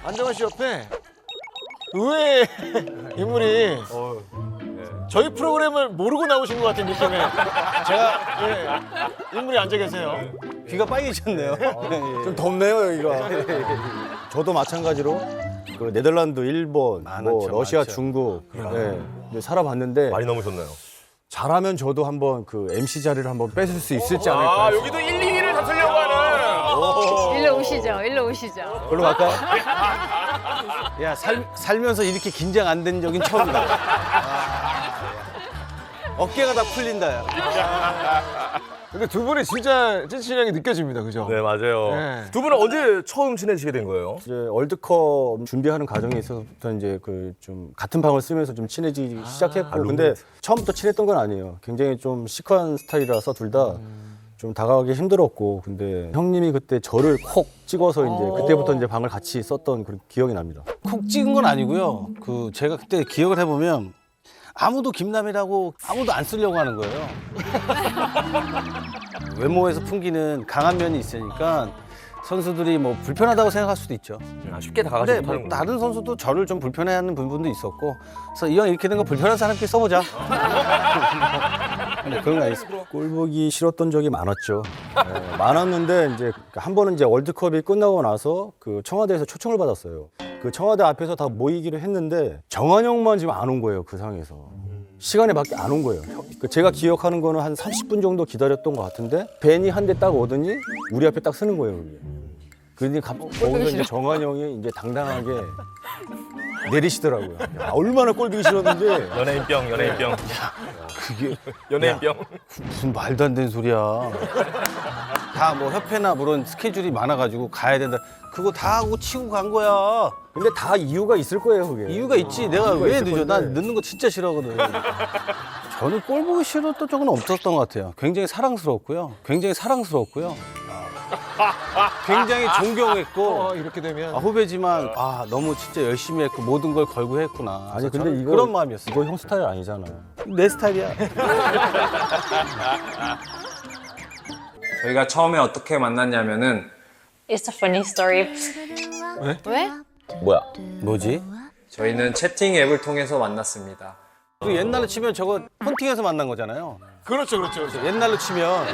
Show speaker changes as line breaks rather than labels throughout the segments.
안정환 씨 옆에 의외의 인물이 저희 프로그램을 모르고 나오신 것 같은 느낌의 인물이 앉아 계세요.
귀가 빨개지셨네요.
좀 덥네요 여기가. 저도 마찬가지로 그 네덜란드, 일본, 뭐
많죠,
러시아,
많죠.
중국 이제 살아봤는데
많이 넘으셨나요?
잘하면 저도 한번 그 MC 자리를 한번 뺏을 수 있을지 않을까.
아 여기도 1, 2위를 다투려고 하는.
일로 오시죠. 일로 오시죠.
그걸로 갈까요?
야, 살면서 이렇게 긴장 안 된 적은 처음이다. 어깨가 다 풀린다. 야.
근데 두 분이 진짜 찐친하게 느껴집니다, 그죠?
네, 맞아요.
네.
두 분은 언제 처음 친해지게 된 거예요?
이제 월드컵 준비하는 과정에 있어서부터 이제 그 좀 같은 방을 쓰면서 좀 친해지기 시작했고, 근데 처음부터 친했던 건 아니에요. 굉장히 좀 시크한 스타일이라서 둘 다 좀 다가가기 힘들었고, 근데 형님이 그때 저를 콕 찍어서 이제 그때부터 이제 방을 같이 썼던 그런 기억이 납니다.
콕 찍은 건 아니고요. 그 제가 그때 기억을 해보면 아무도 김남이라고 아무도 안 쓰려고 하는 거예요. 외모에서 풍기는 강한 면이 있으니까 선수들이 뭐 불편하다고 생각할 수도 있죠.
쉽게 다가가지
근데 뭐
못하는
다른 선수도 저를 좀 불편해하는 부분도 있었고, 그래서 이왕 이렇게 된 거 불편한 사람끼리 써보자. 네, 그런 거 아니겠습니까?
꼴 보기 싫었던 적이 많았죠. 네, 많았는데 이제 한 번은 이제 월드컵이 끝나고 나서 그 청와대에서 초청을 받았어요. 그 청와대 앞에서 다 모이기로 했는데 정한영만 지금 안 온 거예요. 그 상황에서. 시간에 밖에 안 온 거예요. 그 제가 기억하는 거는 한 30분 정도 기다렸던 것 같은데 벤이 한 대 딱 오더니 우리 앞에 딱 서는 거예요. 그게. 그러니 거기서 이제 정한영이 이제 당당하게 내리시더라고요. 야, 얼마나 꼴보기 싫었는지.
연예인병.
그게
연예인병.
무슨 말도 안 되는 소리야. 다 뭐 협회나 그런 스케줄이 많아가지고 가야 된다. 그거 다 하고 치고 간 거야.
근데 다 이유가 있을 거예요, 그게.
이유가 있지. 내가
이유가
왜
있을
늦어?
건데.
난 늦는 거 진짜 싫어하거든. 저는 꼴 보기 싫었던 적은 없었던 것 같아요. 굉장히 사랑스러웠고요. 굉장히 존경했고,
이렇게 되면.
후배지만 너무 진짜 열심히 했고 모든 걸 걸고 했구나.
아니
그래서
근데
저는
이거
그런 마음이었어요.
이거 형 스타일 아니잖아.
내 스타일이야.
저희가 처음에 어떻게 만났냐면은
It's a funny story. 왜?
뭐야?
뭐지?
저희는 채팅 앱을 통해서 만났습니다.
그 옛날로 치면 저거 폰팅에서 만난 거잖아요.
그렇죠.
옛날로 치면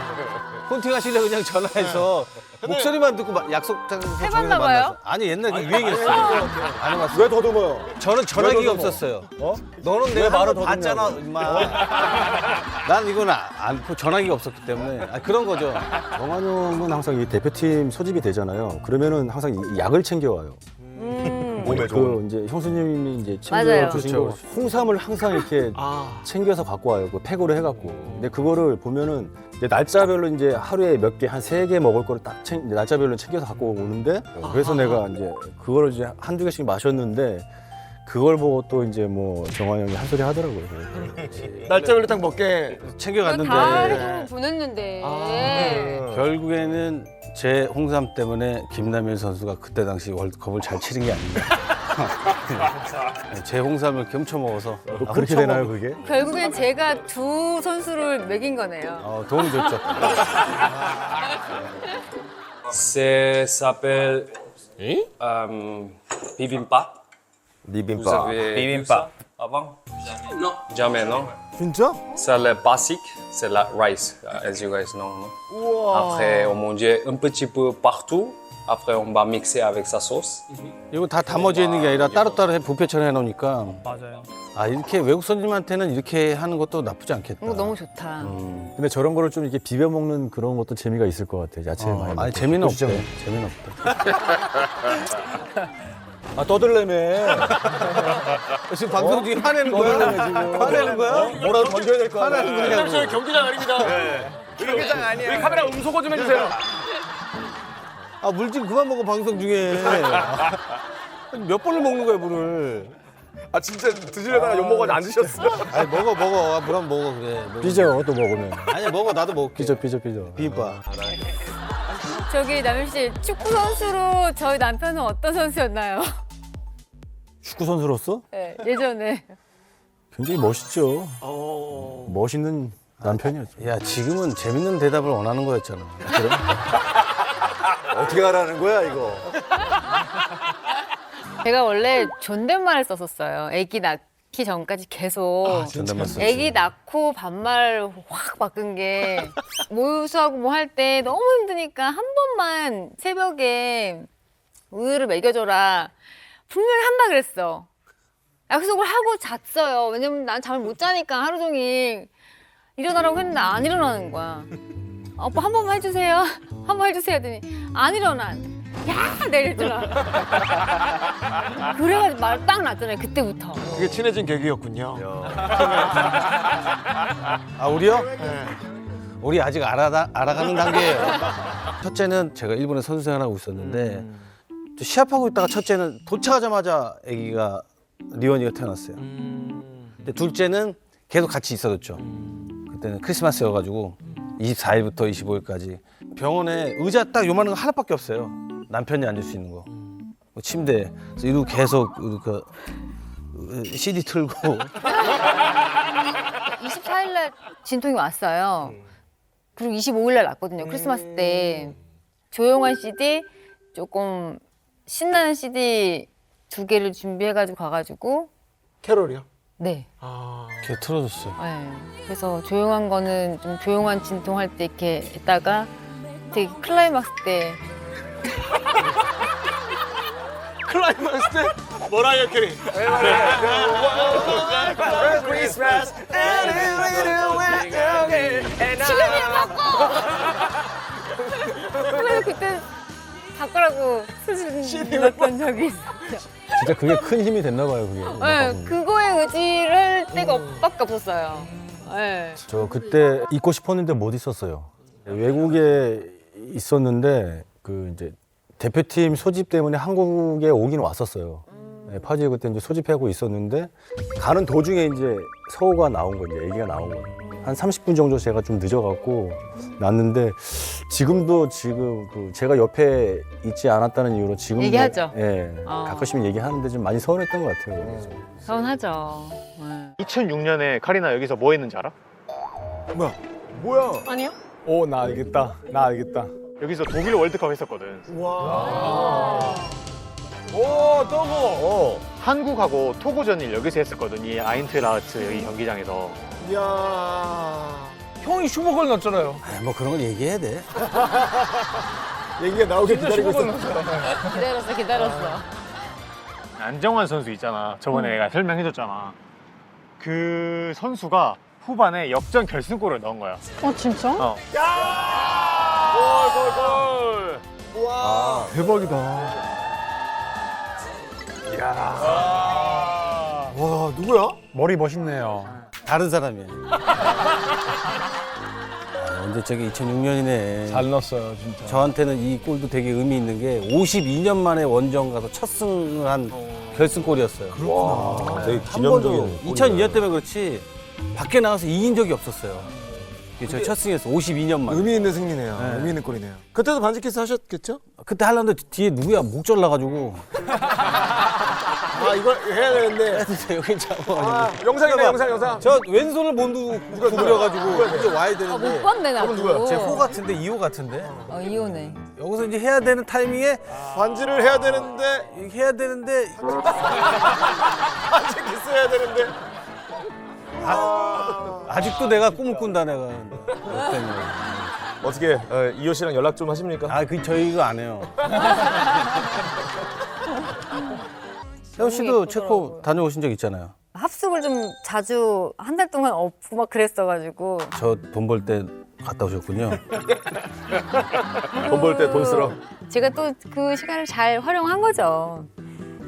폰팅 하시려고 그냥 전화해서 목소리만 듣고 약속장에서
해봤나 봐요?
아니 옛날에 그 유행이었어요. 안 해봤어요.
왜 더듬어요?
저는 전화기가
왜 더듬어?
없었어요.
어?
너는
왜
내가
말을
말을 봤잖아, 임마. 난 이건 전화기가 없었기 때문에 그런 거죠.
정한영은 항상 이 대표팀 소집이 되잖아요. 그러면은 항상 이 약을 챙겨와요.
몸에
그
좋은.
이제 형수님이 이제
맞아요.
챙겨주신 거 홍삼을 항상 이렇게 챙겨서 갖고 와요. 그 팩으로 해갖고. 근데 그거를 보면은 이제 날짜별로 이제 하루에 몇 개, 한 3개 먹을 거를 딱 날짜별로 챙겨서 갖고 오는데 그래서 내가 이제 그거를 이제 한두 개씩 마셨는데 그걸 보고 또 이제 뭐 정한영이 한 소리 하더라고요.
날짜별로 딱 먹게.
다
챙겨갔는데
해주고 보냈는데.
결국에는 제 홍삼 때문에 김남일 선수가 그때 당시 월드컵을 잘 치른 게 아닌가. 제 홍삼을 훔쳐 먹어서
그렇게 되나요, 그게?
결국엔 제가 두 선수를 먹인 거네요.
도움이 됐죠.
Ça s'appelle bibimbap. Vous
비빔밥.
avez vu ça avant? Non. Jamais, non?
진짜?
C'est le basique, c'est la rice, as you guys know. Non? Après, on mangeait un petit peu partout. Après, on va mixer avec sa sauce.
이거 다 담아져 있는 게 아니라 따로따로 부페처럼 해놓으니까. 맞아요. 이렇게 외국 손님한테는 이렇게 하는 것도 나쁘지 않겠다.
이거 너무 좋다.
근데 저런 거를 좀 이렇게 비벼 먹는 그런 것도 재미가 있을 것 같아. 야채 많이 먹고.
아니 재미는
그렇죠?
없대. 재미는 없대.
아 떠들래매.
지금 방송 중에 화내는 거야? 화내는 거야?
뭐라도 던져야 될 거 아니야.
화내는 거냐고.
저희 경기장 아닙니다.
경기장 아니야.
카메라 음소거 좀 해주세요.
물 좀 그만 먹어 방송 중에. 몇 번을 먹는 거야 물을.
아 진짜 드시려다가 욕 먹어서 안 드셨어요?
아니 먹어. 물 한번 먹어 그래.
삐져 또 먹으면.
아니 먹어 나도 먹게.
삐져.
비빔밥.
저기 남일 씨 축구 선수로 저희 남편은 어떤 선수였나요?
축구 선수로서
네, 예전에.
굉장히 멋있죠. 멋있는 남편이었죠.
야 지금은 재밌는 대답을 원하는 거였잖아.
어떻게 하라는 거야 이거?
제가 원래 존댓말을 썼었어요. 아기 낳기 전까지 계속.
전담만 썼지.
아기 낳고 반말 확 바꾼 게 모유수하고 뭐 할 때 너무 힘드니까 한 번만 새벽에 우유를 먹여줘라. 분명히 한다 그랬어. 약속을 하고 잤어요. 왜냐면 난 잠을 못 자니까 하루 종일 일어나라고 했는데 안 일어나는 거야. 오빠 한 번만 해주세요. 한 번만 해주세요 했더니 안 일어나. 야 내일 일어나. 그래가지고 말 딱 났잖아요. 그때부터.
그게 친해진 계기였군요.
아 우리요? 우리 아직 알아가는 단계예요. 첫째는 제가 일본에 선수 생활하고 있었는데 저 시합하고 있다가 첫째는 도착하자마자 아기가 리원이가 태어났어요. 근데 둘째는 계속 같이 있어줬죠. 그때는 크리스마스여가지고 24일부터 25일까지 병원에 의자 딱 요만한 거 하나밖에 없어요. 남편이 앉을 수 있는 거. 뭐 침대. 그래서 이러고 계속 그 CD 틀고
24일날 진통이 왔어요. 그리고 25일날 났거든요. 크리스마스 때. 조용한 CD, 조금 신나는 CD 2개를 준비해가지고 가가지고
캐롤이요?
네.
걔 틀어줬어요.
네. 그래서 조용한 거는 좀 조용한 진통할 때 이렇게 했다가 되게 클라이막스 때
클라이막스 때 머라이어 캐리.
그래서 그때 바꾸라고 수준 넣었던 적이 있어요.
진짜 그게 큰 힘이 됐나 봐요, 그게.
네, 그거에 의지를 할 때가 밖에 없었어요. 네.
저 그때 있고 싶었는데 못 있었어요. 외국에 있었는데 그 이제 대표팀 소집 때문에 한국에 오긴 왔었어요. 네, 파주에 그때 이제 소집하고 있었는데 가는 도중에 이제 서우가 나온 거예요. 얘기가 나온 거예요. 한 30분 정도 제가 좀 늦어갖고 났는데 지금도 지금 그 제가 옆에 있지 않았다는 이유로 지금
얘기하죠?
예, 가끔씩 얘기하는데 좀 많이 서운했던 것 같아요. 그래서.
서운하죠. 네.
2006년에 카리나 여기서 뭐 했는지 알아?
뭐야?
아니요?
오, 나 알겠다. 여기서 독일 월드컵 했었거든.
오, 떠고.
한국하고 토고전을 여기서 했었거든. 이 아인트라흐트 여기 경기장에서.
이야. 형이 슈퍼골 넣었잖아요.
아, 뭐 그런 걸 얘기해야 돼.
얘기가 나오길 기다리고 있어.
기다렸어.
안정환 선수 있잖아. 저번에 내가 설명해줬잖아. 그 선수가 후반에 역전 결승골을 넣은 거야.
진짜?
어.
골. 와.
와, 누구야?
머리 멋있네요.
다른 사람이야. 근데 저게 2006년이네.
잘 넣었어요, 진짜.
저한테는 이 골도 되게 의미 있는 게 52년 만에 원정 가서 첫 승을 한 결승골이었어요.
와, 되게
한 번도
기념적인.
2002년 때문에 그렇지 밖에 나가서 이긴 적이 없었어요. 이게 저희 첫 승에서 52년 만에.
의미 있는 승리네요.
네.
의미 있는 골이네요. 그때도 반지 키스 하셨겠죠?
그때 하려는데 뒤에 누구야 목 잘라가지고
아, 이거 해야 되는데.
여기 잡아.
영상이네, 영상.
저 왼손을 못 구부려가지고 이제 와야 되는데
못 봤네 나도.
제 호 같은데 2호 같은데
이호네.
여기서 이제 해야 되는 타이밍에
반지를 해야 되는데.
이렇게 해야 되는데
반지 키스 해야 되는데.
아직도 내가 꿈을 꾼다 내가.
어떻게 이호 씨랑 연락 좀 하십니까?
아, 그 저희가 안 해요. 세호 씨도 체코 다녀오신 적 있잖아요.
합숙을 좀 자주 한 달 동안 없고 막 그랬어가지고.
저 돈 벌 때 갔다 오셨군요.
돈 벌 때 돈 쓰러.
제가 또 그 시간을 잘 활용한 거죠.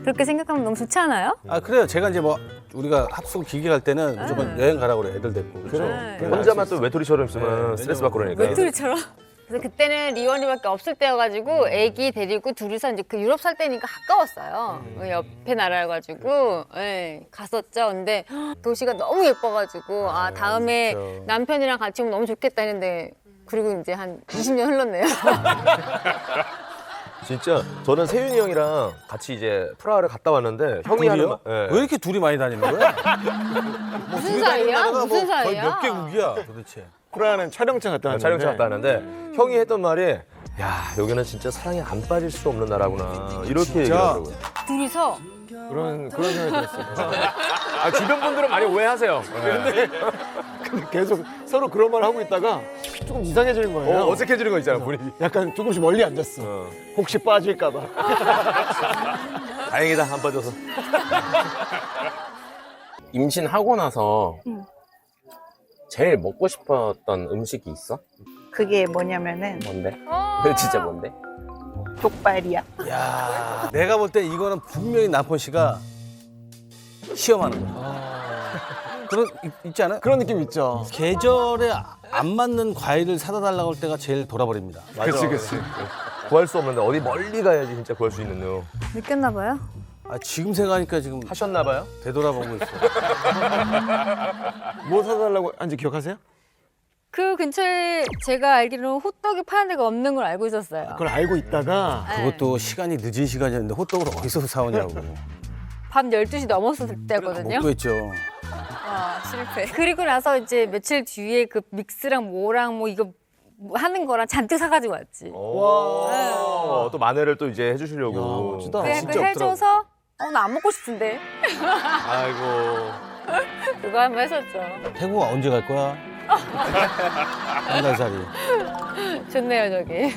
그렇게 생각하면 너무 좋지 않아요?
아 그래요. 제가 이제 뭐 우리가 합숙 길게 갈 때는 무조건 여행 가라고 그래. 애들 데리고.
네.
혼자만 또 외톨이처럼 있으면 스트레스 받고 그러니까.
외톨이처럼. 그래서 그때는 리원이밖에 없을 때여가지고 애기 데리고 둘이서 이제 그 유럽 살 때니까 가까웠어요. 옆에 나라여가지고 갔었죠. 근데 도시가 너무 예뻐가지고 아 다음에
그렇죠.
남편이랑 같이 오면 너무 좋겠다 했는데 그리고 이제 한 20년 흘렀네요.
진짜 저는 세윤이 형이랑 같이 이제 프라하를 갔다 왔는데 형이 하는
둘이요?
말- 예.
왜 이렇게 둘이 많이 다니는 거야?
무슨 사이야? 무슨
거의
사이야?
몇 개국이야 도대체?
프라하는 촬영차 갔다 왔는데.
촬영차 갔다 왔는데 형이 했던 말이 야 여기는 진짜 사랑에 안 빠질 수 없는 나라구나 이렇게 얘기를 하더라고요.
둘이서
그런 생각이 들었어요.
아, 주변 분들은 많이 오해하세요.
근데 계속 서로 그런 말 하고 있다가 조금 이상해지는 거예요.
어색해지는 거 있잖아, 분위기.
약간 조금씩 멀리 앉았어. 혹시 빠질까봐.
다행이다, 안 빠져서.
임신하고 나서 제일 먹고 싶었던 음식이 있어?
그게 뭐냐면은
뭔데?
어.
진짜 뭔데?
족발이야.
야, 내가 볼 때 이거는 분명히 남편 씨가 시험하는 거야. 그런 있지 않아요?
그런 느낌 있죠.
계절에 안 맞는 과일을 사다 달라고 할 때가 제일 돌아버립니다.
그치. 구할 수 없는데 어디 멀리 가야지 진짜 구할 수 있는 요
느꼈나 봐요.
아, 지금 생각하니까 지금
하셨나봐요?
되돌아보고 있어.
뭐 사달라고 한지 기억하세요?
그 근처에 제가 알기로는 호떡이 파는 데가 없는 걸 알고 있었어요.
그걸 알고 있다가
그것도 시간이 늦은 시간이었는데 호떡을 어디서 사오냐고.
밤 12시 넘었을 때거든요.
못 구했죠.
아, 실패. 그리고 나서 이제 며칠 뒤에 그 믹스랑 뭐랑 뭐 이거 하는 거랑 잔뜩 사가지고 왔지.
와. 또 마늘을 또 이제 해주시려고.
야, 멋지다.
그래,
진짜
그 해줘서 나 안 먹고 싶은데
아이고.
그거 한번 했었죠.
태국 언제 갈 거야? 한 달 살이.
좋네요 저기.